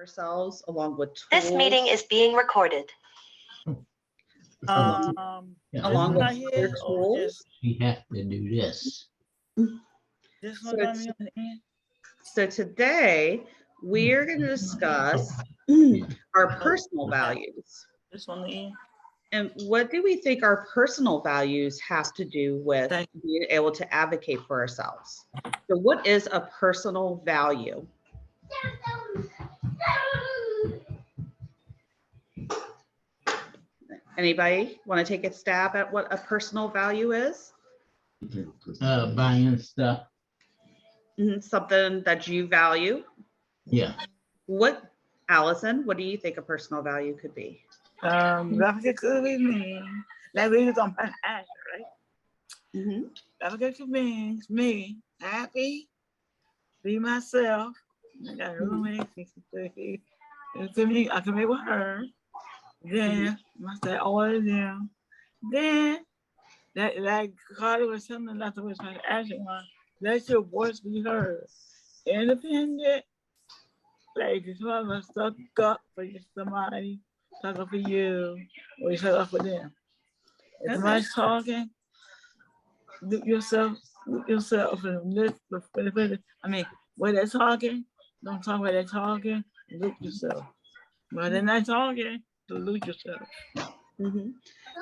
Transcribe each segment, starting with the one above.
ourselves along with tools. This meeting is being recorded. Along with other tools. We have to do this. So today we're going to discuss our personal values. This one, the end. And what do we think our personal values have to do with being able to advocate for ourselves? So what is a personal value? Anybody want to take a stab at what a personal value is? Buying stuff. Something that you value. Yeah. What, Allison, what do you think a personal value could be? That could be me. That means on my ass, right? That means me happy, be myself. I got a roommate. I can make with her. Then I say all of them. Then that like Carter was something that's what I was trying to ask you on. Let your voice be heard. Independent. Like if you ever stuck up for somebody, stuck up for you, or you stuck up for them. If somebody's talking, look yourself and listen. I mean, when they're talking, don't talk when they're talking, look yourself. When they're not talking, salute yourself.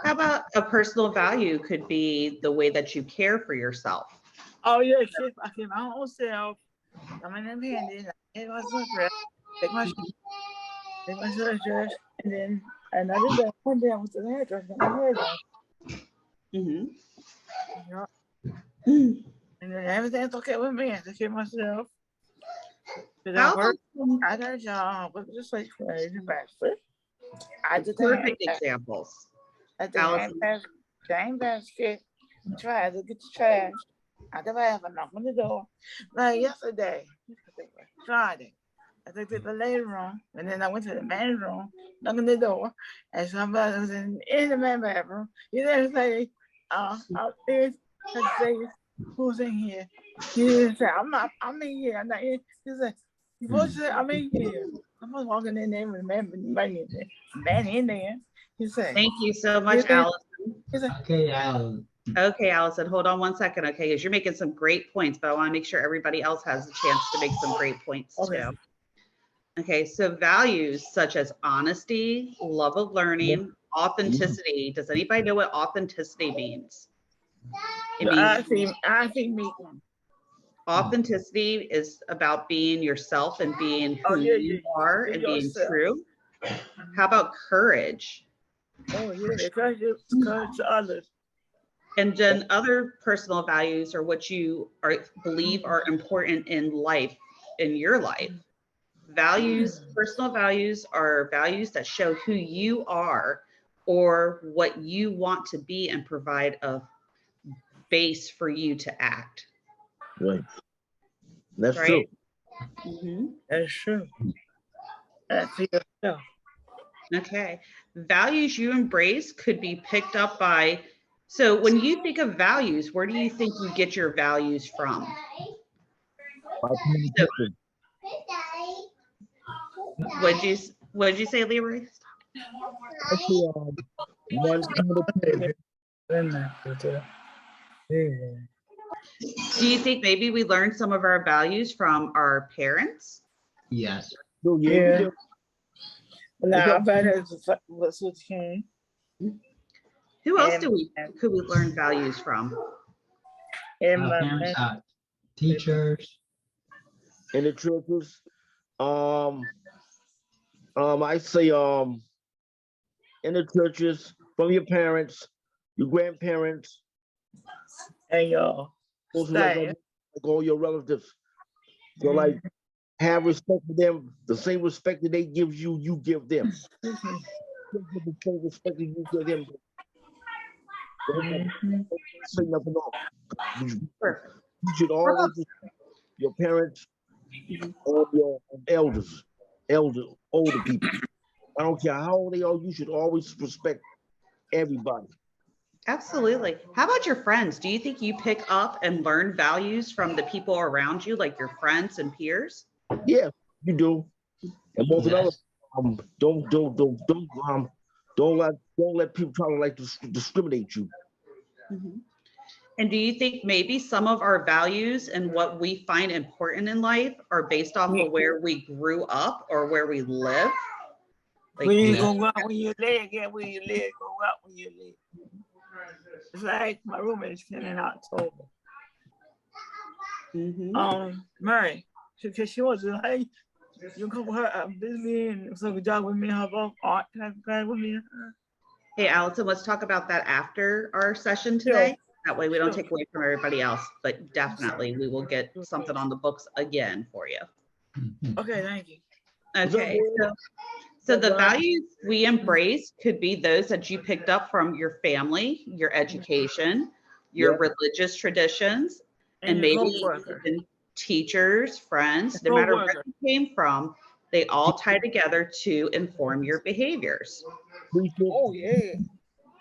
How about a personal value could be the way that you care for yourself? Oh yeah, I care my own self. I'm independent. I take my sunshine, take my sunshine, and then another day, one day I went to the hairdresser, got my hair done. And then everything's okay with me. I take care of myself. I work. I got a job. But just like crazy bastard. I did perfect examples. At the game basket, try to get the trash. I never have a knock on the door. Like yesterday, Friday, I took to the lady room, and then I went to the man's room, knocked on the door, and somebody was in the man bathroom. You didn't say, out there, say, who's in here? He didn't say, I'm in here, I'm not in. He said, you supposed to say, I'm in here. I'm just walking in there with the man in there. He said, thank you so much, Allison. Okay, Allison. Okay, Allison, hold on one second, okay? Because you're making some great points, but I want to make sure everybody else has a chance to make some great points too. Okay, so values such as honesty, love of learning, authenticity. Does anybody know what authenticity means? It means I think authenticity is about being yourself and being who you are and being true. How about courage? Oh yeah, courage to others. And then other personal values are what you believe are important in life, in your life. Values, personal values are values that show who you are or what you want to be and provide a base for you to act. Right. That's right? True. That's true. That's for yourself. Okay. Values you embrace could be picked up by. So when you think of values, where do you think you get your values from? So, what'd you say, Leroy? Do you think maybe we learned some of our values from our parents? Yes. Oh, yeah. Now, I bet it's what's king. Who else could we learn values from? Parents, teachers. In the churches, I say in the churches, from your parents, your grandparents, and y'all, like all your relatives. So like have respect for them, the same respect that they give you, you give them. The same respect that you give them. Say nothing wrong. You should always respect your parents or your older people. I don't care how old they are, you should always respect everybody. Absolutely. How about your friends? Do you think you pick up and learn values from the people around you, like your friends and peers? Yeah, you do. And most of the other, Yes. don't let people try to like discriminate you. Mhm. And do you think maybe some of our values and what we find important in life are based off of where we grew up or where we live? Like, When you Yeah. go out when you live, yeah, when you live, go out when you live. It's like my roommate's in October. Mary, she was like, you come with her, visit me and so good job with me and her both art class with me. hey, Allison, let's talk about that after our session today. That way we don't take away from everybody else, but definitely we will get something on the books again for you. Okay, thank you. Okay, so the values we embrace could be those that you picked up from your family, your education, your religious traditions, and maybe even teachers, friends, no matter where you came from, they all tie together to inform your behaviors. Oh yeah.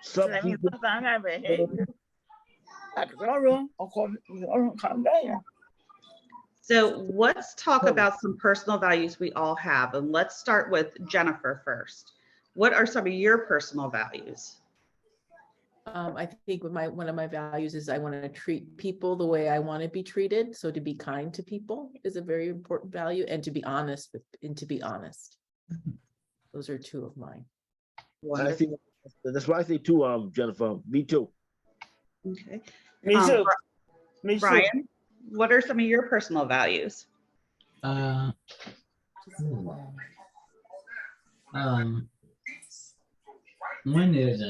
Some people, So let's talk about some personal values we all have, and let's start with Jennifer first. What are some of your personal values? I think one of my values is I want to treat people the way I want to be treated. So to be kind to people is a very important value, and to be honest Those are two of mine. I think that's what I think too, Jennifer. Me too. Okay. Me too. Me too. Brian, what are some of your personal values? One is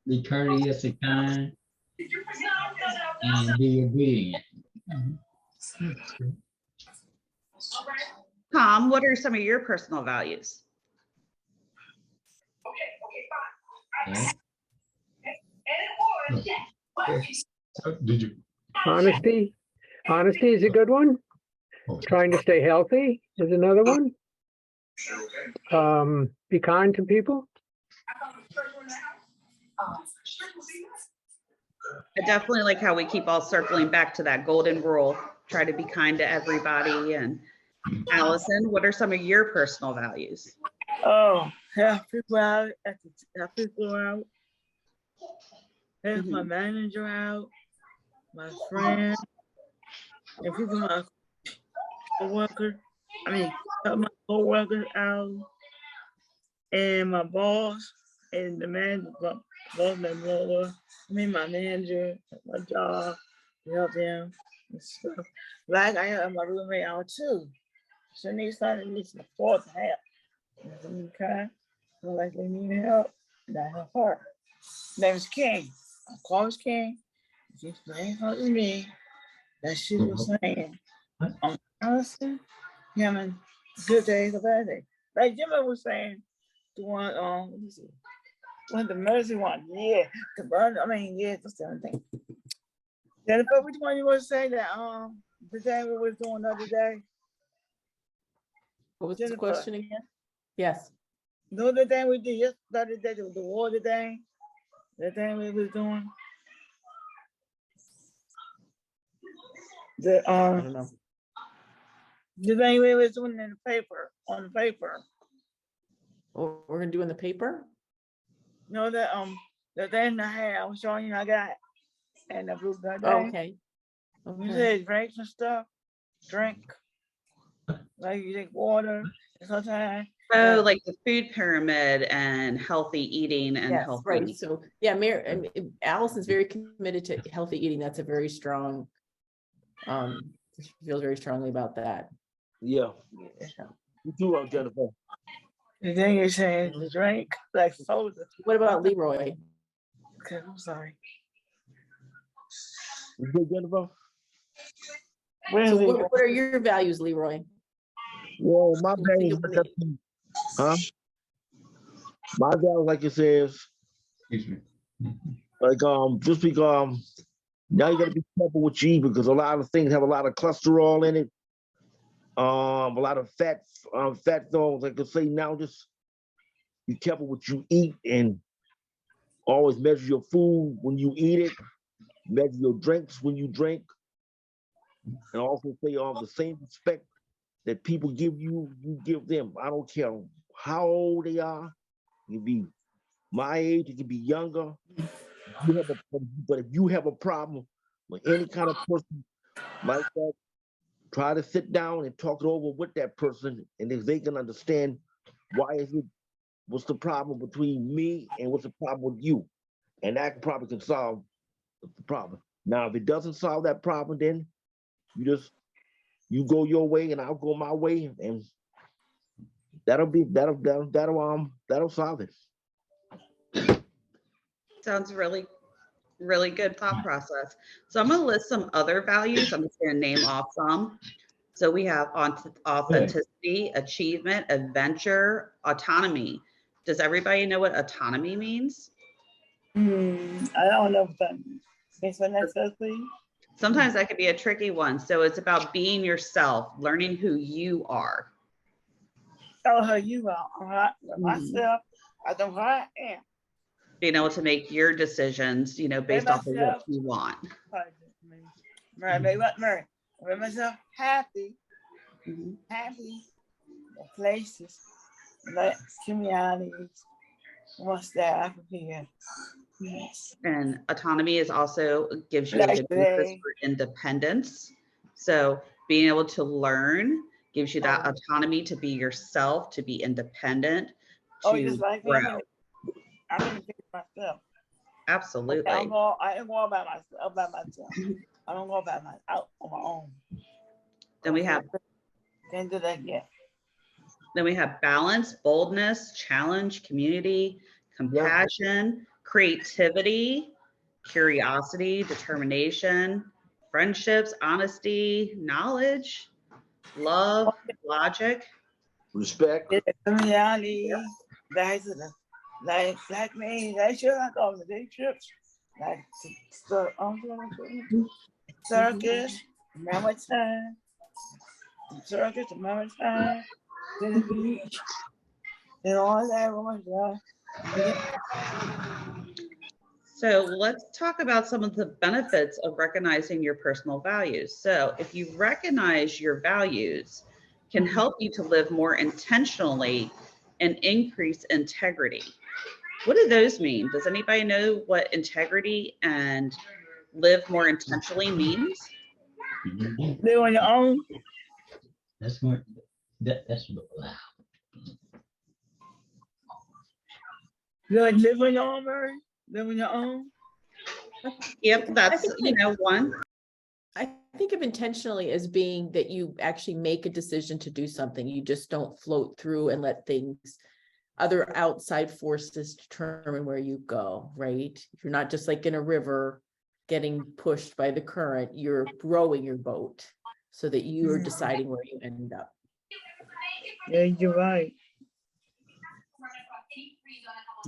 be courteous and kind, and be obedient. Tom, what are some of your personal values? Yeah. Did you? Honesty. Honesty is a good one. Trying to stay healthy is another one. Be kind to people. I definitely like how we keep all circling back to that golden rule. Try to be kind to everybody. And Allison, what are some of your personal values? Oh, help people out. Help people out. Help my manager out. My friend. And people, my co-worker. Help my co-workers out. And my boss and the man, my manager, my job, help them and stuff. Like I have my roommate out too. So they started listening to fourth help. Okay. So like they need help, and I help her. Name's King. I call his King. She explained her to me that she was saying, Allison, having good days or bad days. Like Jimmy was saying, the one, let me see. One the mercy one, yeah. The burn, yeah, the same thing. Jennifer, which one you want to say that the day we was doing the other day? What was the question again? Yes. No, the thing we did the other day, the water thing, the thing we was doing. I don't know. The thing we was doing in the paper, on the paper. Oh, we're gonna do in the paper? No, the thing I had, I was showing you I got, and the blue that Oh, day. okay. You said drinks and stuff, drink, like you drink water, sometimes. Oh, like the food pyramid and healthy eating and Yes, healthy. right. So yeah, Allison's very committed to healthy eating. That's a very strong, she feels very strongly about that. Yeah. You too, Jennifer. The thing is saying the drink, like soda. What about Leroy? Okay, I'm sorry. You good, Jennifer? So what are your values, Leroy? Well, my values, my values, like it says, like just because now you gotta be careful what you eat because a lot of things have a lot of cholesterol in it. A lot of fat zones. Like I say now, just be careful what you eat and always measure your food when you eat it. Measure your drinks when you drink. And also say the same respect that people give you, you give them. I don't care how old they are. It can be my age, it can be younger. But if you have a problem with any kind of person like that, try to sit down and talk it over with that person, and if they can understand what's the problem between me and what's the problem with you, and that probably can solve the problem. Now, if it doesn't solve that problem, then you go your way and I'll go my way, and that'll solve it. Sounds really, really good thought process. So I'm going to list some other values. I'm just going to name off some. So we have authenticity, achievement, adventure, autonomy. Does everybody know what autonomy means? I don't know what that means. Can you explain that to us, please? Sometimes that could be a tricky one. So it's about being yourself, learning who you are. Oh, who you are. Myself, I know who I am. Being able to make your decisions, based off of what you want. Mary, make myself happy. Happy. The places, like communities, what's that up here? And autonomy also gives you a good basis for independence. So being able to learn gives you that autonomy to be yourself, to be independent, to just like grow. I'm gonna think myself. Absolutely. I ain't going by myself. I don't go by out on my own. Then we have Can't do that yet. Then we have balance, boldness, challenge, community, compassion, creativity, curiosity, determination, friendships, honesty, knowledge, love, logic, respect. Reality, like me, they should have gone to day trips, like circus, remember time, to the beach, and all that. So let's talk about some of the benefits of recognizing your personal values. So if you recognize your values, can help you to live more intentionally and increase integrity. What do those mean? Does anybody know what integrity and live more intentionally means? Live on your own. That's more. That's Live on your own, Mary. Live on your own. Yep, that's one. I think of intentionally as being that you actually make a decision to do something. You just don't float through and let other outside forces determine where you go, right? You're not just like in a river getting pushed by the current. You're rowing your boat so that you're deciding where you end up. Yeah, you're right.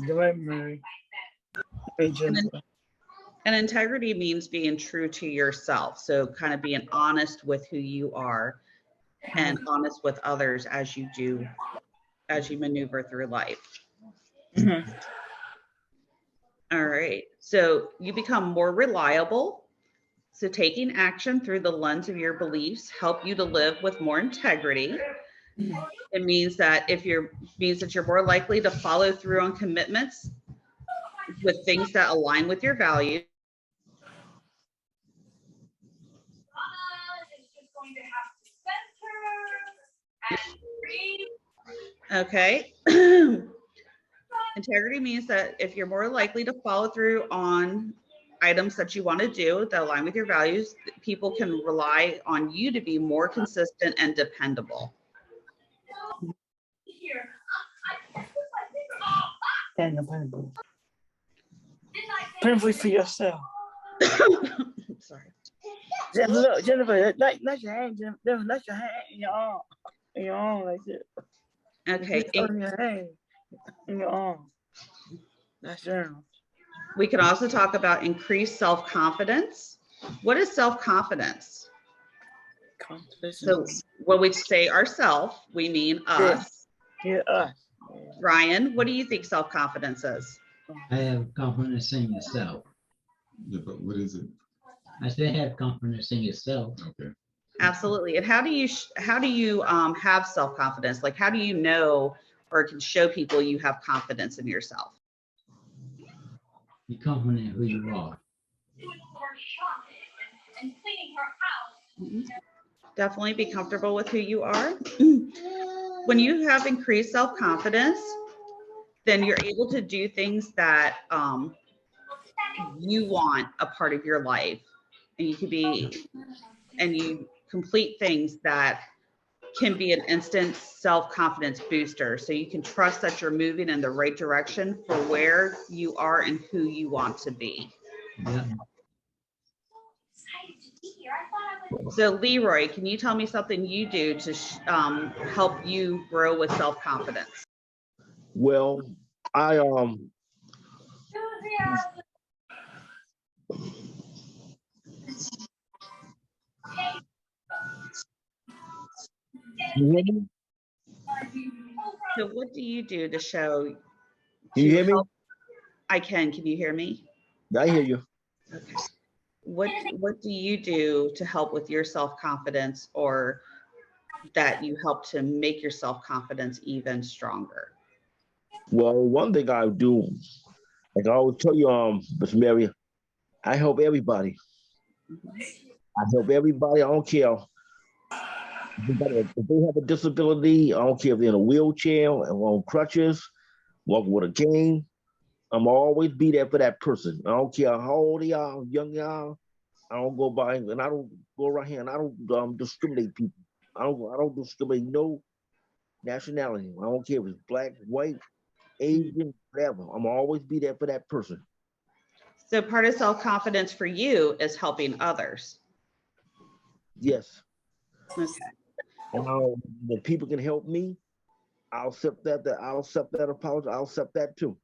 You're right, Mary. And integrity means being true to yourself. So kind of being honest with who you are and honest with others as you maneuver through life. All right. So you become more reliable. So taking action through the lens of your beliefs help you to live with more integrity. It means that you're more likely to follow through on commitments with things that align with your values. Okay. Integrity means that if you're more likely to follow through on items that you want to do that align with your values, people can rely on you to be more consistent and dependable. Dependable for yourself. Sorry. Look, Jennifer, let your hand, Jennifer, let your hand in your arm like this. Okay. In your hand, in your arm. That's your. We can also talk about increased self-confidence. What is self-confidence? So when we say ourself, we mean us. Yeah, us. Ryan, what do you think self-confidence is? I have confidence in yourself. Yeah, but what is it? I still have confidence in yourself. Okay. Absolutely. And how do you have self-confidence? Like, how do you know or can show people you have confidence in yourself? Be confident who you are. Mhm. Definitely be comfortable with who you are. When you have increased self-confidence, then you're able to do things that you want a part of your life, and you complete things that can be an instant self-confidence booster. So you can trust that you're moving in the right direction for where you are and who you want to be. Yeah. So Leroy, can you tell me something you do to help you grow with self-confidence? Well, I you hear me? So what do you do to show Can you to hear me? help? I can. Can you hear me? I hear you. Okay. What do you do to help with your self-confidence, or that you help to make your self-confidence even stronger? Well, one thing I do, like I always tell you, Miss Mary, I help everybody. I help everybody. I don't care if they have a disability. I don't care if they're in a wheelchair and on crutches, walking with a cane. I'm always be there for that person. I don't care how old they are, young they are. I don't go by and I don't go around here and I don't discriminate people. I don't discriminate no nationality. I don't care if it's black, white, Asian, whatever. I'm always be there for that person. So part of self-confidence for you is helping others. Yes. Okay. And when people can help me, I'll accept that. I'll accept that apology. I'll accept that too.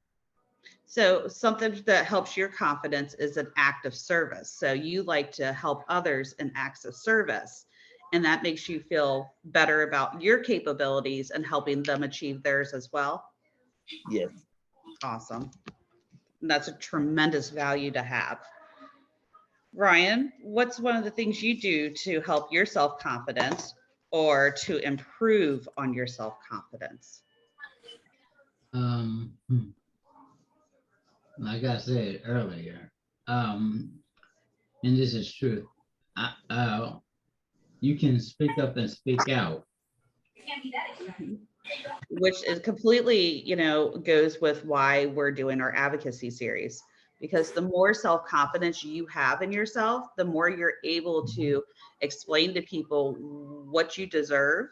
So something that helps your confidence is an act of service. So you like to help others in acts of service, and that makes you feel better about your capabilities and helping them achieve theirs as well. Yes. Awesome. And that's a tremendous value to have. Ryan, what's one of the things you do to help your self-confidence or to improve on your self-confidence? Um, hmm, like I said earlier, and this is true. You can speak up and speak out. Which is completely, goes with why we're doing our advocacy series. Because the more self-confidence you have in yourself, the more you're able to explain to people what you deserve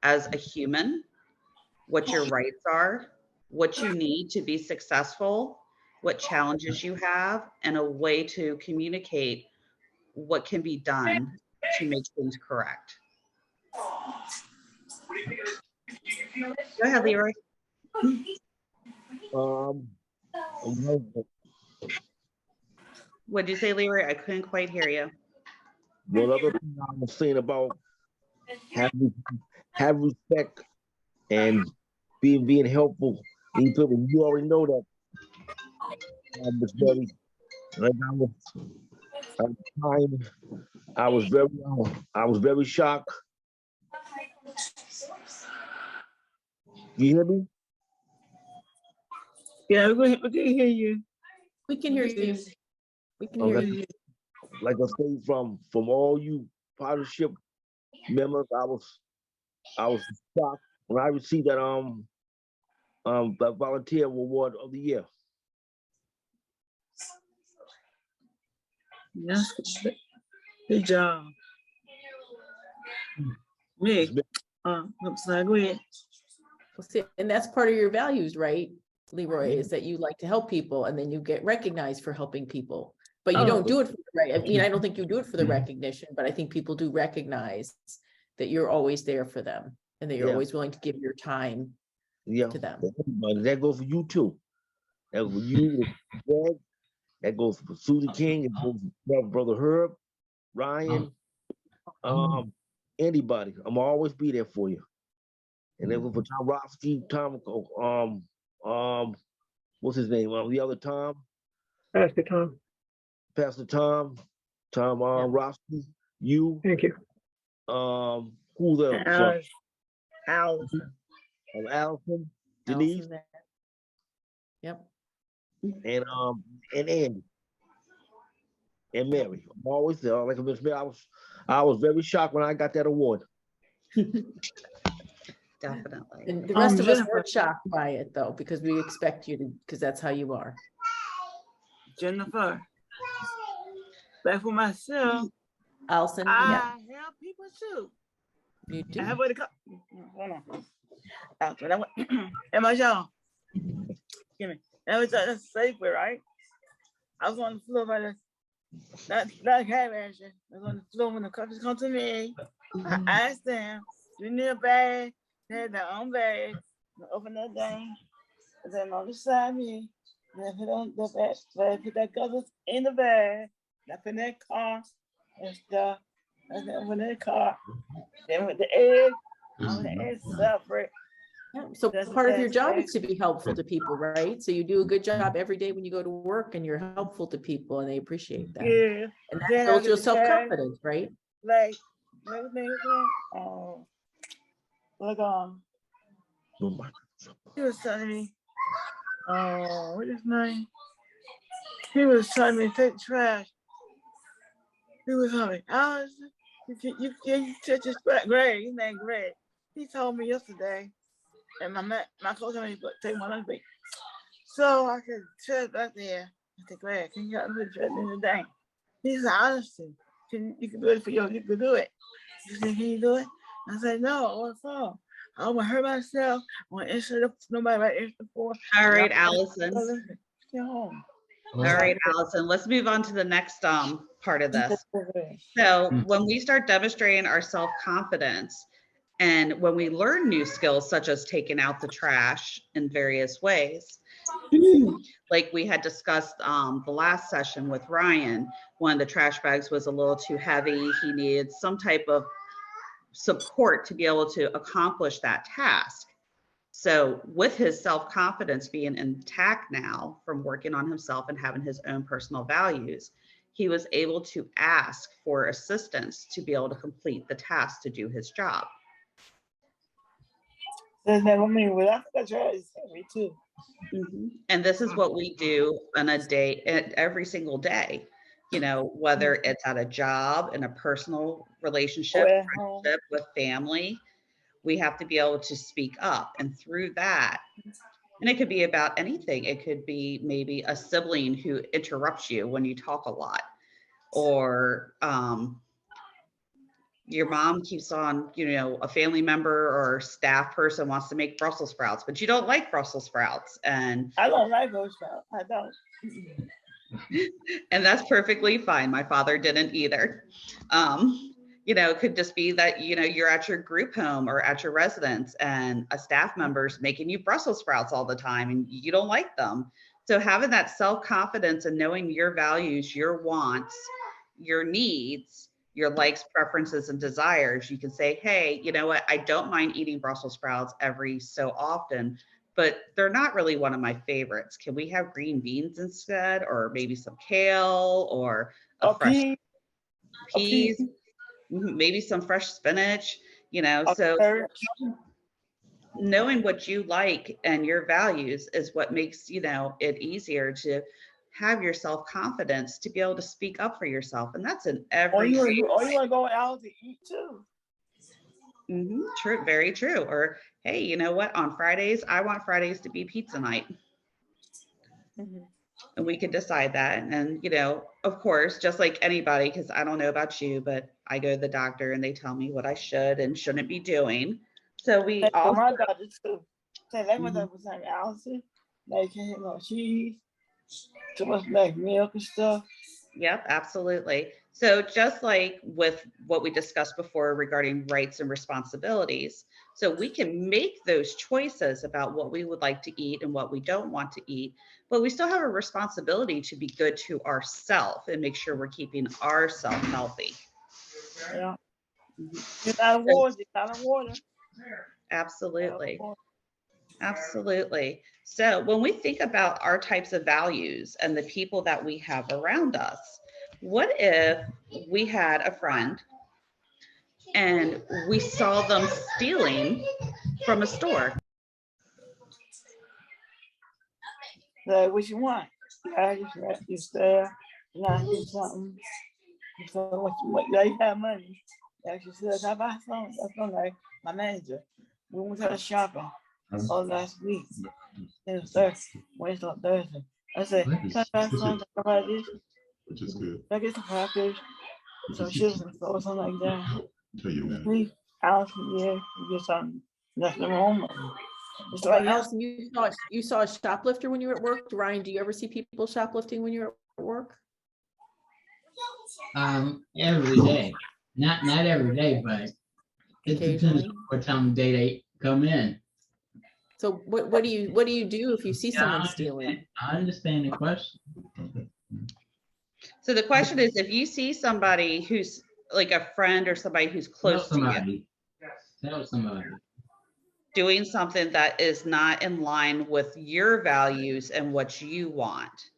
as a human, what your rights are, what you need to be successful, what challenges you have, and a way to communicate what can be done to make things correct. Go ahead, Leroy. Um, What did you say, Leroy? I couldn't quite hear you. what other thing I was saying about have respect and being helpful. You already know that. Miss Berry. Like at the time, I was very shocked. You hear me? Yeah, we can hear you. We can hear you. We can hear Okay. you. Like I say, from all you partnership members, I was shocked when I received that volunteer award of the year. Yes, good job. Me. I'm sorry, go ahead. Well, see, and that's part of your values, right, Leroy, is that you like to help people and then you get recognized for helping people. But you don't do it for the right. I mean, I don't think you do it for the recognition, but I think people do recognize that you're always there for them and that you're always willing to give your time to them. That goes for you too. That goes for you, Greg. That goes for Susie King. It goes for Brother Herb, Ryan, anybody. I'm always be there for you. And then for Tom Roski, what's his name? The other Tom? Pastor Tom. Pastor Tom, Roski, you. Thank you. Who's else? Allison. Allison, Denise, Allison, yep. and Andy and Mary. I'm always there. Like Miss Mary, I was very shocked when I got that award. Definitely. And the rest of us Jennifer. weren't shocked by it though, because we expect you to, because that's how you are. Jennifer. But for myself, Allison, yeah, I help people too. you I do. have what it called. Hold on. After that, am I y'all? Give me. That was that's safer, right? I was on the floor by that cab action. I was on the floor when the cops come to me. I asked them, do you need a bag? They had their own bag. I opened that thing. And then on the side of me, they put on the bag. They put that guzzles in the bag. I put in that car and stuff. And then open that car. Then with the egg, I want the egg separate. Yeah, so That's part of your that's job right. is to be helpful to people, right? So you do a good job every day when you go to work and you're helpful to people and they appreciate that. Yeah. And Then that I builds get your the tag, self-confidence, right? like everything. Like Oh my. he was telling me, what is his name? He was telling me to take the trash. He was telling me, Allison, you touch his Greg. His name Greg. He told me yesterday, and my coach told me to take my lunch break. So I could trash back there. I said, Greg, can you help me trash in the day? He said, honestly, you can do it for you. You can do it. He said, can you do it? I said, no, what's up? I don't want to hurt myself. I want to insure up to nobody right extra for. All right, Allison. Get home. All right, Allison, let's move on to the next part of this. So when we start demonstrating our self-confidence and when we learn new skills such as taking out the trash in various ways, like we had discussed the last session with Ryan, when the trash bags was a little too heavy, he needed some type of support to be able to accomplish that task. So with his self-confidence being intact now from working on himself and having his own personal values, he was able to ask for assistance to be able to complete the task to do his job. That's never me. Well, I think that's me too. And this is what we do on a day, every single day, you know, whether it's at a job, in a personal relationship, friendship, with family, we have to be able to speak up. And through that, and it could be about anything. It could be maybe a sibling who interrupts you when you talk a lot, or your mom keeps on, you know, a family member or staff person wants to make Brussels sprouts, but you don't like Brussels sprouts. And I don't like Brussels sprouts. I don't. And that's perfectly fine. My father didn't either. You know, it could just be that, you know, you're at your group home or at your residence and a staff member's making you Brussels sprouts all the time and you don't like them. So having that self-confidence and knowing your values, your wants, your needs, your likes, preferences, and desires, you can say, hey, you know what, I don't mind eating Brussels sprouts every so often, but they're not really one of my favorites. Can we have green beans instead, or maybe some kale, or a fresh peas, maybe some fresh spinach, you know? So knowing what you like and your values is what makes, you know, it easier to have your self-confidence to be able to speak up for yourself. And that's in every. Or you want to go out to eat too. True, very true. Or, hey, you know what? On Fridays, I want Fridays to be pizza night. And we could decide that. And, you know, of course, just like anybody, because I don't know about you, but I go to the doctor and they tell me what I should and shouldn't be doing. So we all. My doctor too. Say that my doctor was like, Allison, like can't have no cheese, too much like milk and stuff. Yep, absolutely. So just like with what we discussed before regarding rights and responsibilities, so we can make those choices about what we would like to eat and what we don't want to eat, but we still have a responsibility to be good to ourselves and make sure we're keeping ourselves healthy. Yeah. Get out of water, get out of water. Absolutely. Absolutely. So when we think about our types of values and the people that we have around us, what if we had a friend and we saw them stealing from a store. Like, what you want? I just read you there, and I do something. So what you have money. Like she said, I buy something. That's not like my manager. We went to the shopping all last week. It was Thursday, Wednesday, Thursday. I said, can I buy something about this? Which is good. I get some crackers, some chips and stuff, something like that. Tell you, man. Please, Allison, yeah, you get something. Nothing wrong. It's like, Allison, you saw a shoplifter when you were at work. Ryan, do you ever see people shoplifting when you're at work? Every day. Not every day, but it depends Occasionally. on what time of day they come in. So what do you do if you see someone stealing? I understand the question. So the question is, if you see somebody who's like a friend or somebody who's close to you Tell somebody. doing something that is not in line with your values and what you want,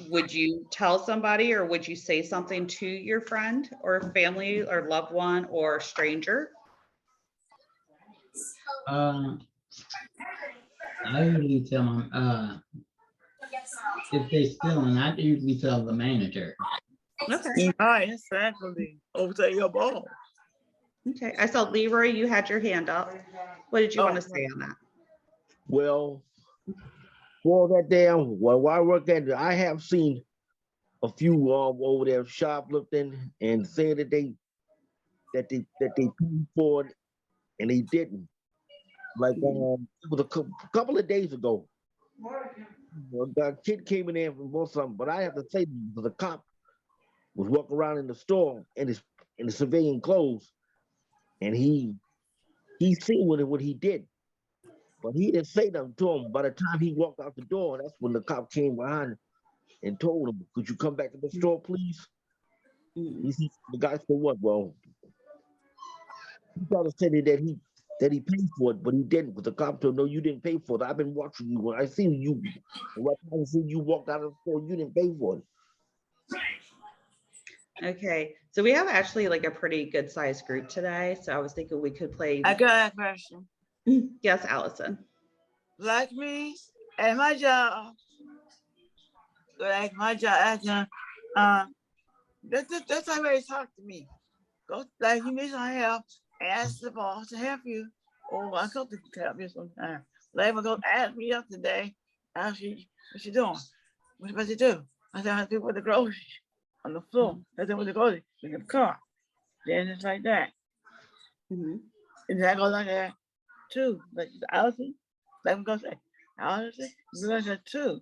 would you tell somebody, or would you say something to your friend or family or loved one or stranger? I usually tell them, if they stealing, I usually tell the manager. Okay. right, exactly. Over to your ball. Okay. I saw Leroy, you had your hand up. What did you want to say on that? Well, for that damn, well, I work at, I have seen a few over there shoplifting and saying that they paid for it and they didn't. Like it was a couple of days ago. The kid came in there and bought something, but I have to say the cop was walking around in the store in the civilian clothes, and he seen what he did, but he didn't say nothing to him. By the time he walked out the door, that's when the cop came behind and told him, "Could you come back to the store, please?" The guy said, "What?" Well, he tried to say that he paid for it, but he didn't. Because the cop told him, "No, you didn't pay for it. I've been watching you. When I seen you, you walked out of the store, you didn't pay for it." Okay. So we have actually like a pretty good sized group today. So I was thinking we could play. I got a question. Yes, Allison. Like me at my job, acting, that's how they talk to me. Go, like, you need some help, ask the boss to help you. Or I come to help you sometimes. Like, go ask me up today, what she doing? What supposed to do? I said, I have to put the groceries on the floor. I said, with the groceries in the car. Then it's like that. And that goes like that too. Like Allison, like I'm gonna say, Allison, you like that too.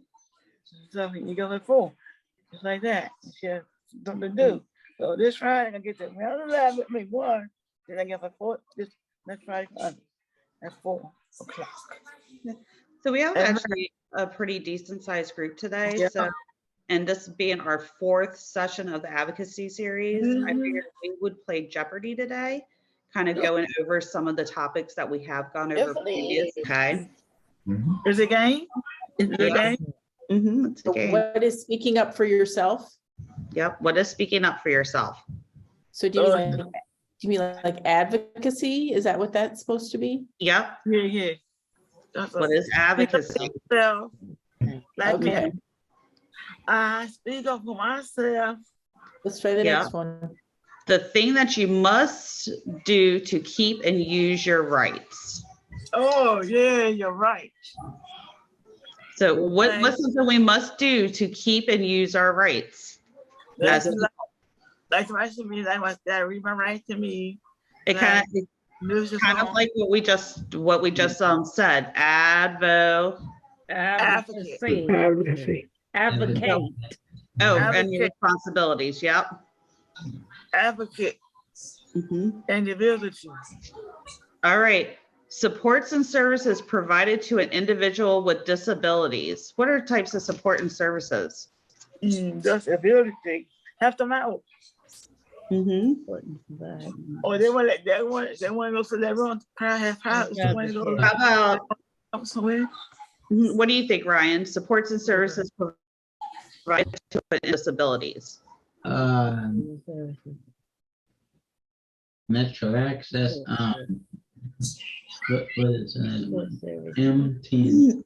So you go like 4. It's like that. She has something to do. So this Friday I get to 1, then I get for 4. This next Friday at 4 o'clock. So we have actually a pretty decent sized group today. Yeah. So, and this being our 4th session of the advocacy series, I figured we would play Jeopardy today, kind of going over some of the topics that we have gone over previous. Okay. Is it a game? Is it a game? It's a game. What is speaking up for yourself? Yep. What is speaking up for yourself? So do you mean like advocacy? Is that what that's supposed to be? Yep. Yeah. What is advocacy? So, like Okay. me, I speak up for myself. Let's try the next one. The thing that you must do to keep and use your rights. Oh, yeah, you're right. So what's something we must do to keep and use our rights? That's like the rest of me, that was that read my rights to me. It kind of like what we just said. Advocacy. Advocate. Oh, and your responsibilities. Yep. Advocate. Individuality. All right. Supports and services provided to an individual with disabilities. What are types of support and services? Disability. Help them out. Or they want to go to their own house. How about what do you think, Ryan? Supports and services provided to disabilities. Metro Access, what is it? MT,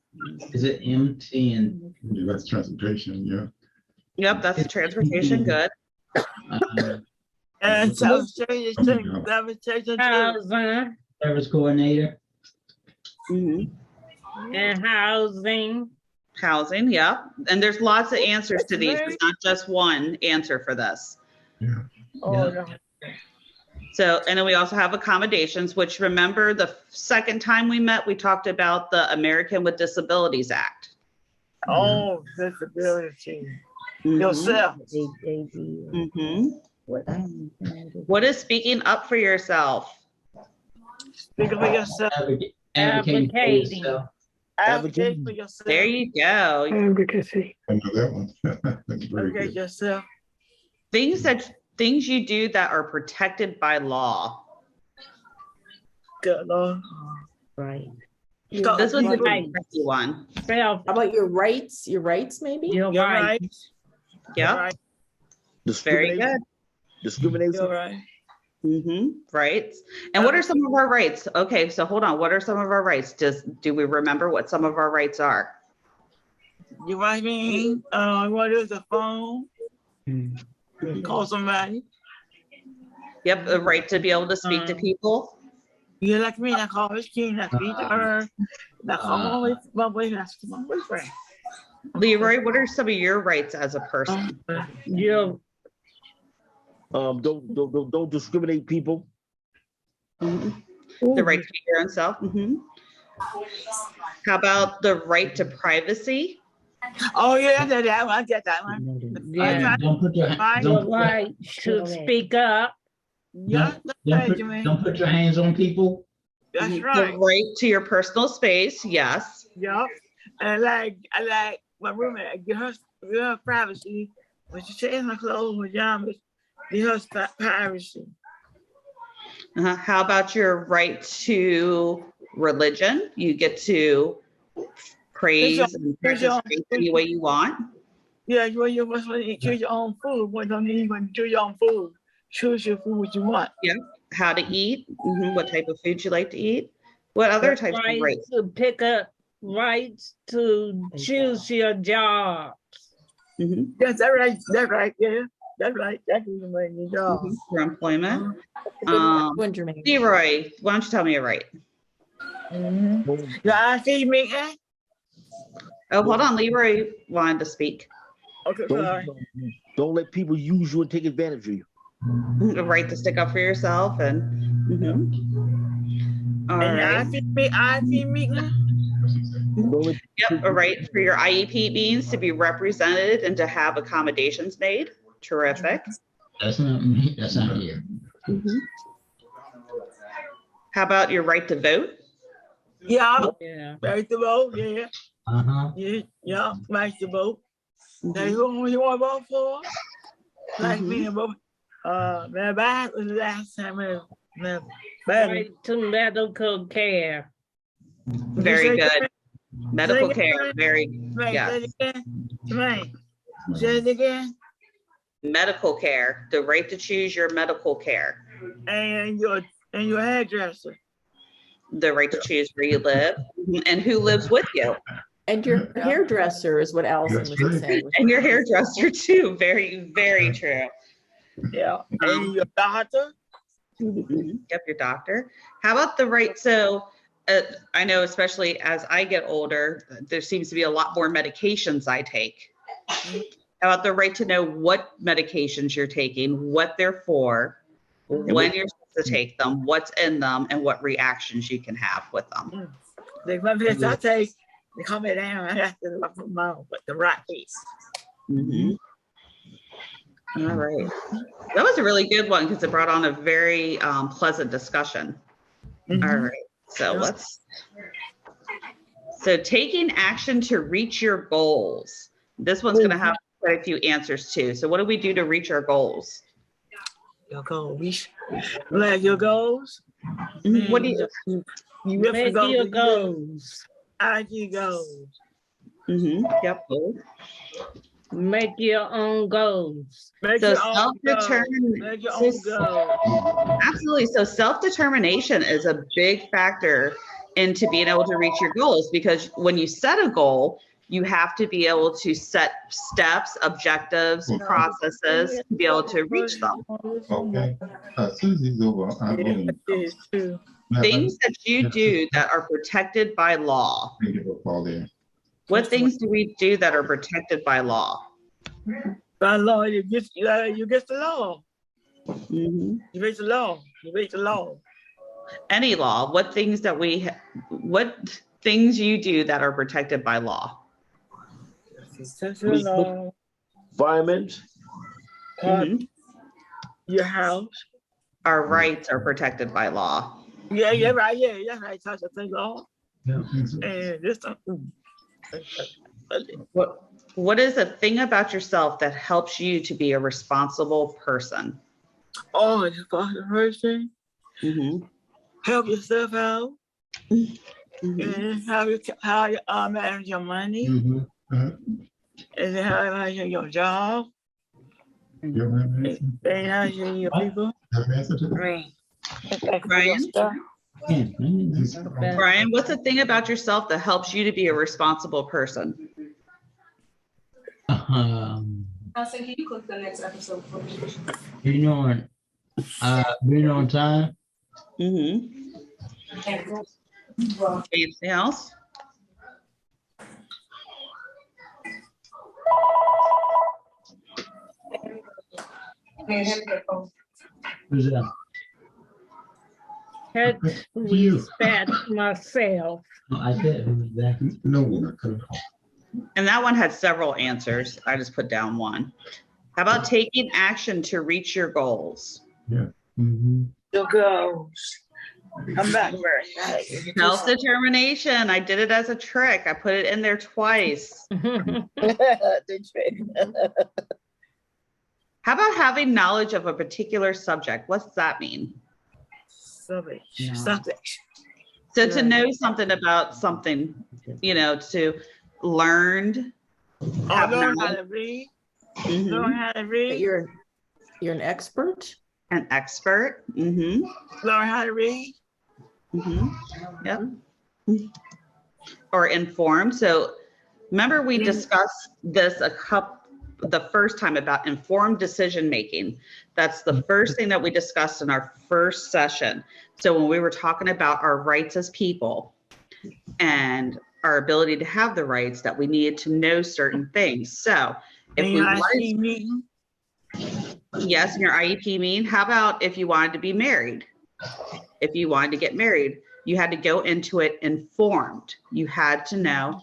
is it MT and? Yeah, that's transportation, yeah. Yep, that's transportation, good. And Service housing coordinator, and housing. Housing, yep. And there's lots of answers to these. There's not just one answer for this. Yeah. Oh, Yeah. no. So, and then we also have accommodations, which remember the second time we met, we talked about the American with Disabilities Act. Oh, disability. Mhm. Yourself. Mhm. What is speaking up for yourself? Speak for yourself. advocating for Advocating. yourself. Advocate for yourself. There you go. Advocacy. I know that one. That's very Advocate good. yourself. Things you do that are protected by law. Good Lord. Right. This was a Right. tricky one. Self. How about your rights? Your rights, maybe? You're right. Yep, Right. very Discrimination. good. Discrimination. You're right. Rights. And what are some of our rights? Okay, so hold on. What are some of our rights? Do we remember what some of our rights are? You right me? What is the phone? Call somebody. Yep, the right to be able to speak to people. You like me? I call his king. I speak to her. I call my boyfriend. I speak to my boyfriend. Leroy, what are some of your rights as a person? You. Don't discriminate people. The right to be your own self. How about the right to privacy? Oh yeah, that one. I get that one. Yeah, don't put your Right to speak up. Yeah, don't put your hands on people. that's right. The right to your personal space. Yes. Yup. And I like my roommate. I give her privacy. When she changes her clothes, pajamas, give her privacy. How about your right to religion? You get to praise and practice faith any way you want. Yeah, you must choose your own food. What don't mean when you choose your own food? Choose your food what you want. Yeah. How to eat, what type of food you like to eat. What other types of rights? To pick up rights to choose your job. Yes, that's right. That's right. Yeah, that's right. That's your job. For employment. One, Jermaine. Leroy, why don't you tell me a right? Yeah, I see me. Oh, hold on. Leroy wanted to speak. Okay, sorry. Don't let people use you and take advantage of you. The right to stick up for yourself and. All And right. I see me. Yep, a right for your IEP means to be represented and to have accommodations made. Terrific. That's not me. That's not here. How about your right to vote? Yeah. Right to vote. Yeah. Uh-huh. Yeah. Right to vote. Now who you want to vote for? Like me to vote. That was the last time. Right to medical care. Very good. Medical care. Very, yeah. Right. Say it again. Medical care. The right to choose your medical care. And your hairdresser. The right to choose where you live and who lives with you. And your hairdresser is what Allison was just saying. And your hairdresser too. Very, very true. Yeah. And your doctor. Yep, your doctor. How about the right? So I know, especially as I get older, there seems to be a lot more medications I take. How about the right to know what medications you're taking, what they're for, when you're supposed to take them, what's in them, and what reactions you can have with them. The medicine I take, they calm me down. I have to look for my but the right piece. All right. That was a really good one because it brought on a very pleasant discussion. All right. So taking action to reach your goals. This one's going to have quite a few answers too. So what do we do to reach our goals? Your goals. Like your goals. What do you make your goals? IG goals. Yep. Make your own goals. Make So your own goals. self-determination, Make your own goals. absolutely. So self-determination is a big factor into being able to reach your goals, because when you set a goal, you have to be able to set steps, objectives, processes to be able to reach them. Okay. Susie's over. I'm Yeah, going. that is true. Things that you do that are protected by law. Thank you for calling. What things do we do that are protected by law? By law, you get the law. Mhm. You break the law. You break the law. Any law. What things you do that are protected by law? That's the law. Environment. Mhm. Your house. Our rights are protected by law. Yeah, yeah, right. Yeah, that's right. Touch the thing law. Yeah. And this. What is a thing about yourself that helps you to be a responsible person? Oh, it's for the person. Mhm. Help yourself out. Mhm. And how you manage your money. Mhm. And then how you manage your job. You have an answer? And how you your people. Have an answer to that? Brian? Brian, what's a thing about yourself that helps you to be a responsible person? Allison, can you click the next episode for me? Being on time. Mm-hmm. Anything else? Who's that? Had to respect myself. Oh, I said who's that? No, we're not cut it off. And that one had several answers. I just put down one. How about taking action to reach your goals? Yeah. Mm-hmm. Your goals. Come back, Mary. Self-determination. I did it as a trick. I put it in there twice. The trick. How about having knowledge of a particular subject? What's that mean? Something. So to know something about something, to learn. Learn how to read. Mhm. Learn how to read. You're an expert? An expert. Mm-hmm. Learn how to read. Mm-hmm. Yep. Or informed. So remember we discussed this the first time about informed decision making. That's the first thing that we discussed in our first session. So when we were talking about our rights as people and our ability to have the rights, that we needed to know certain things. So if we wanted, yes, in your IEP meeting, how about if you wanted to be married? If you wanted to get married, you had to go into it informed. You had to know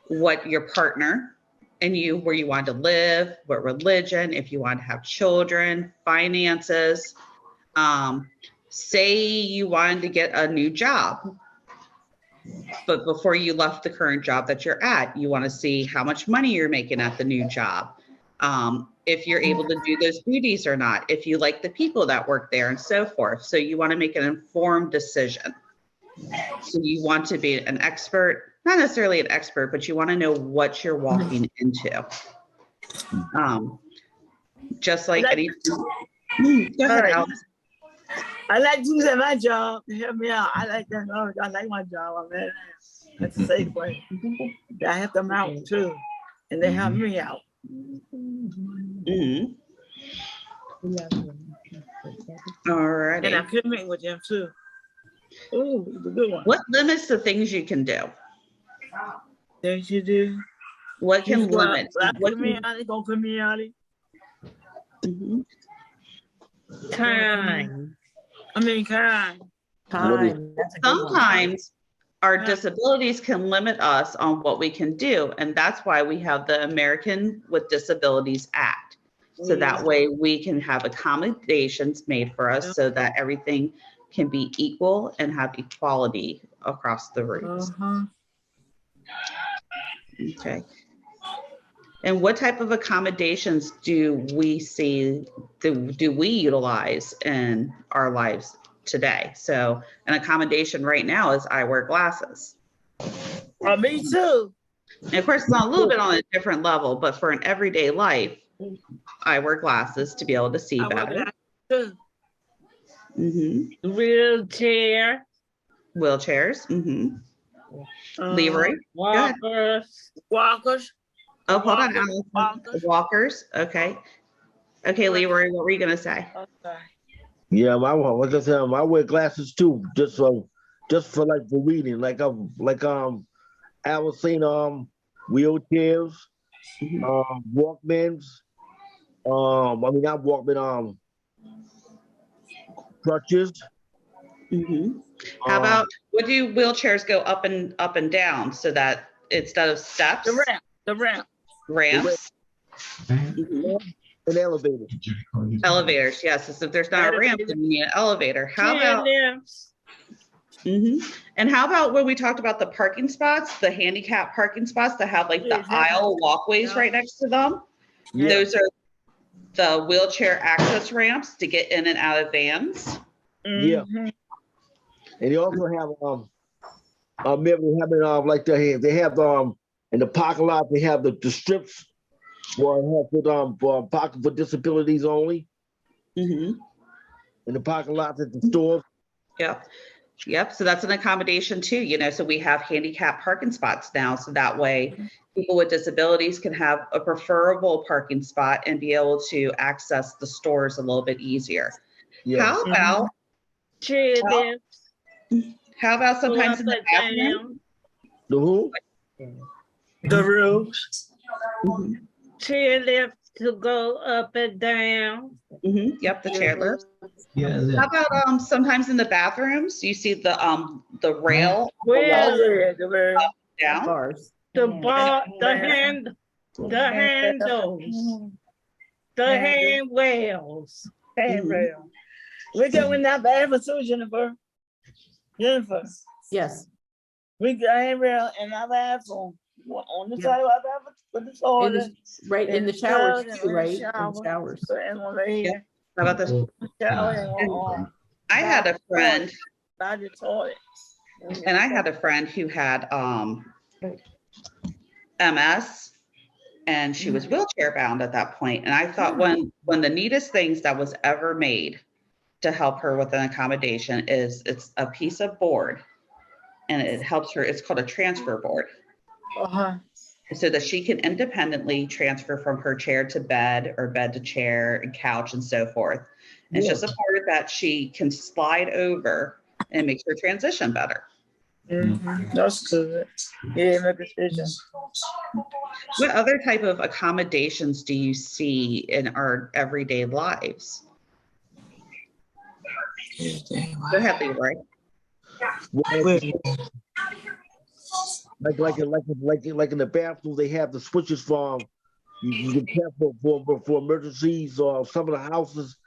what your partner and where you wanted to live, what religion, if you wanted to have children, finances. Say you wanted to get a new job, but before you left the current job that you're at, you want to see how much money you're making at the new job. If you're able to do those duties or not, if you like the people that work there and so forth. So you want to make an informed decision. So you want to be an expert, not necessarily an expert, but you want to know what you're walking into. Just like anything. Go ahead, Alex. I like dudes at my job to help me out. I like that. I like my job. I mean, that's a safe way. I help them out too, and they help me out. Mm-hmm. All right. And I commit with them too. Ooh, it's a good one. What limits the things you can do? Things you do. What can limit? What community? Go community. Mm-hmm. Time. Time. Sometimes our disabilities can limit us on what we can do. And that's why we have the American with Disabilities Act. So that way we can have accommodations made for us so that everything can be equal and have equality across the roofs. Okay. And what type of accommodations do we see, do we utilize in our lives today? So an accommodation right now is I wear glasses. Me too. And of course, it's on a little bit on a different level, but for an everyday life, I wear glasses to be able to see I wear better. glasses too. Wheelchair, Wheelchairs. Leroy. Go ahead. walkers. Oh, hold on, Walkers. Allison. Walkers. Okay. Okay, Leroy, what were you gonna say? Okay. Yeah, like I said, I wear glasses too, just for like for reading. Like I was saying, wheelchairs, Walkmans, I mean not Walkman, crutches. How about, what do wheelchairs go up and down so that instead of steps? The ramp. Ramps. An elevator. Elevators, yes. So if there's not a ramp, then you need an elevator. How about? And how about when we talked about the parking spots, the handicap parking spots that have like the aisle walkways right next to them? Yeah. Those are the wheelchair access ramps to get in and out of vans. Yeah. And they also have maybe like they have in the parking lot they have the strips for parking for disabilities only. In the parking lots at the stores. Yep. So that's an accommodation too, you know, so we have handicap parking spots now. So that way people with disabilities can have a preferable parking spot and be able to access the stores a little bit easier. Yeah. How about how about sometimes in the bathroom? The who? The roofs. Chairlift to go up and down. Yep, the chairlift. Yeah. How about sometimes in the bathrooms, you see the rail The rail. down? Bars. The bar, the handles, the handrails. Handrail. We going that bathroom too, Jennifer. Yes. We got handrail in our bathroom. On the side of our bathroom with the toilet. Right in the showers too, right? In shower. the showers. And over here. How about this? Shower I had a friend, by the toilet. and I had a friend who had MS, and she was wheelchair bound at that point. And I thought one of the neatest things that was ever made to help her with an accommodation is it's a piece of board, and it helps her. It's called a transfer board. So that she can independently transfer from her chair to bed or bed to chair and couch and so forth. And it's just a board that she can slide over and makes her transition better. That's good. Yeah, make a decision. What other type of accommodations do you see in our everyday lives? Go ahead, Leroy. Like in the bathroom, they have the switches for you can tap for emergencies, or some of the houses.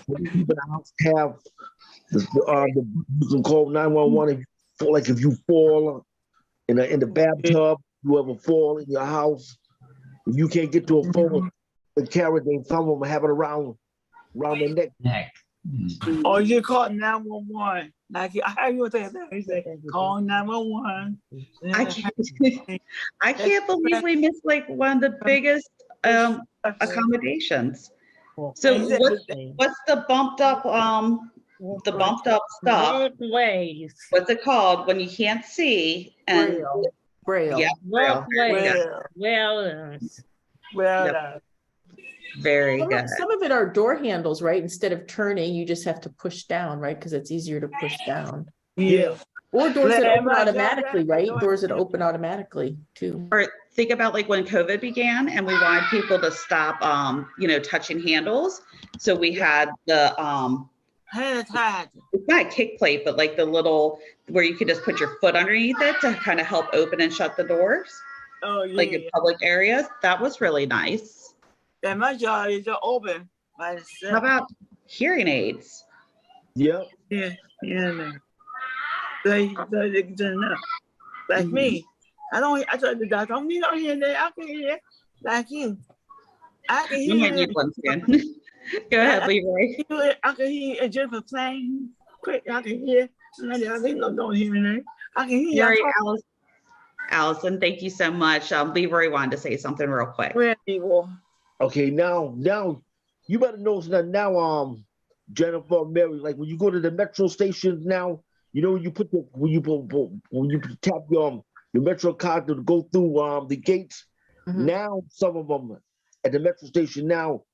People in the house have you can call 911 if you fall in the bathtub. You ever fall in your house, if you can't get to a phone, the carry some of them have it around their neck. Or you call 911. Like how you say that? You say call 911. I can't believe we missed like one of the biggest accommodations. So what's the bumped up stuff? Ways. What's it called when you can't see? And Braille. Yeah, braille. Well, very good. Some of it are door handles, right? Instead of turning, you just have to push down, right? Because it's easier to push down. Yeah. Or doors that open automatically, right? Doors that open automatically too. Or think about like when COVID began and we wanted people to stop, touching handles. So we had the, it's not a kick plate, but like the little, where you could just put your foot underneath it to kind of help open and shut the doors. Oh, yeah. Like in public areas. That was really nice. And my jaw is open by itself. How about hearing aids? Yep. Yeah. They like me. I told the doctor, I don't need no hearing aid. I can hear like you. I can hear. You might need one soon. Go ahead, Leroy. I can hear Jennifer playing quick. I can hear. I think no hearing aid. I can hear. Sorry, Allison, thank you so much. Leroy wanted to say something real quick. Okay, now you better notice that now, Jennifer, Mary, like when you go to the metro stations now, you know, you put the when you tap your metro card to go through the gates. Now some of them at the metro station now,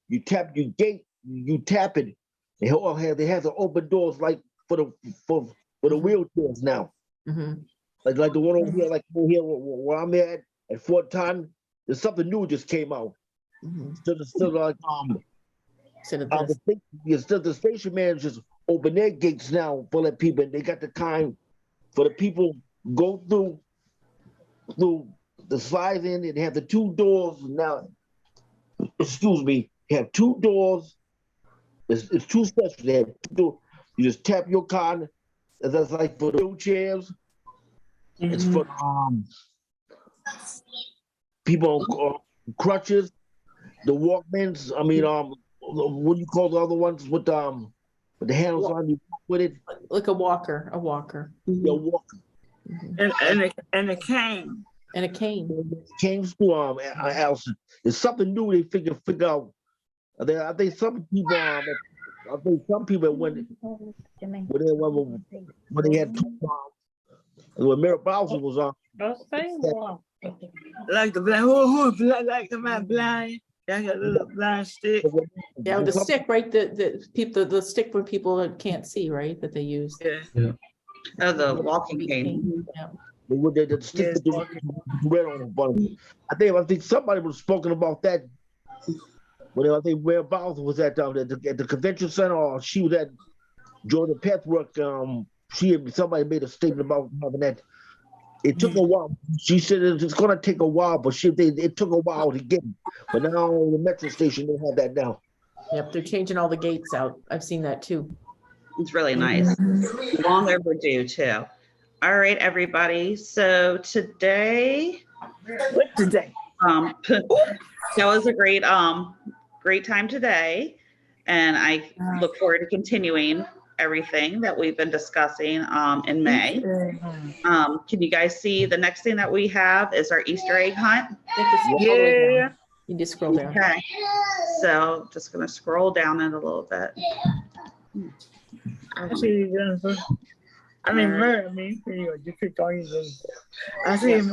you tap your gate, you tap it. They have the open doors like for the wheelchairs now. Like the one over here, like over here where I'm at Fort Totten. There's something new just came out. Still like the station managers open their gates now for the people. They got the time for the people go through the slides in and have the two doors now. Excuse me, have two doors. It's two special. They have two doors. You just tap your card. That's like for the wheelchairs. It's for people on crutches, the Walkmans. I mean, what do you call the other ones with the handles on you with it? Like a walker. Yeah, walker. And a cane. And a cane. Canes to Allison. It's something new. They figure out. I think some people when they had when Mary Bowser was on. Like the blind, who like the man blind? Yeah, got a little blind stick. Yeah, with the stick, right? The stick where people can't see, right? That they use. Yeah. Oh, the walking cane. Yeah. With the stick with the red on the bottom. I think somebody was spoken about that. When I think Mary Bowser was at the convention center, or she was at Jordan Pethwork. Somebody made a statement about having that. It took a while. She said it's going to take a while, but it took a while to get it. But now the metro station, they have that now. Yep, they're changing all the gates out. I've seen that too. It's really nice. Long overdue too. All right, everybody. So today, that was a great time today, and I look forward to continuing everything that we've been discussing in May. Can you guys see the next thing that we have is our Easter egg hunt? Yeah. You just scroll down. Okay. So just gonna scroll down it a little bit. I see you, Jennifer. I mean, Murray. I mean, you picked on you, Jennifer. I see you,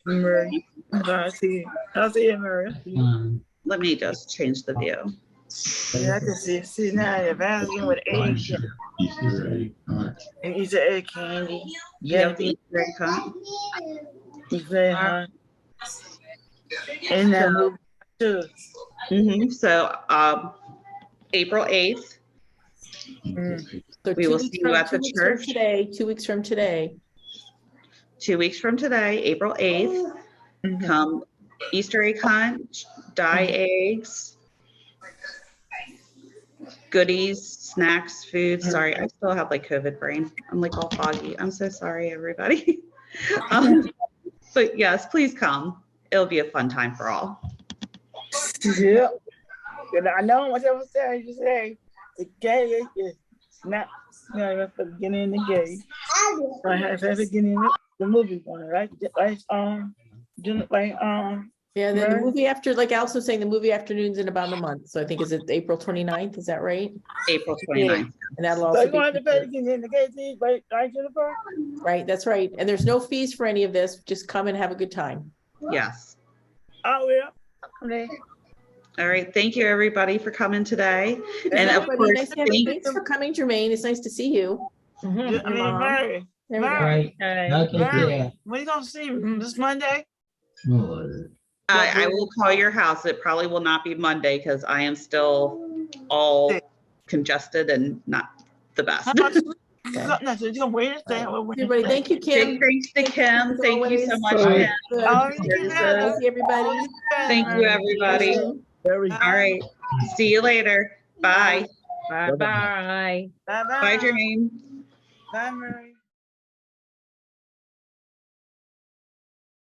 Murray. I see you, Murray. Let me just change the view. Yeah, I can see now you're balancing with eggs. And Easter egg candy. Yeah, the Easter egg hunt. Easter egg hunt. And that movie too. So April 8th. So we will see you at the church. 2 weeks from today. 2 weeks from today, April 8th. Come Easter egg hunt, dye eggs, goodies, snacks, food. Sorry, I still have like COVID brain. I'm like all foggy. I'm so sorry, everybody. But yes, please come. It'll be a fun time for all. Yeah. I know what I was saying. You say the gay is not, for getting in the gay. I have to get in the movie one, right? Yeah, then the movie after, like Allison was saying, the movie afternoon's in about a month. So I think, is it April 29th? Is that right? April 29th. And that'll So also you want to pay to get in the gay thing, right, Jennifer? Right, that's right. And there's no fees for any of this. Just come and have a good time. Yes. I will. Okay. All right. Thank you, everybody, for coming today. And of Everybody, course, thanks for coming, Jermaine. It's nice to see you. Mary. There we go. Right. Okay, yeah. When you gonna see me? This Monday? I will call your house. It probably will not be Monday because I am still all congested and not the best. Everybody, thank you, Kim. Thanks to Kim. Thank you so much, Kim. Thank you, everybody. Thank you, everybody. All right. See you later. Bye. Bye-bye. Bye-bye. Bye, Jermaine. Bye, Mary.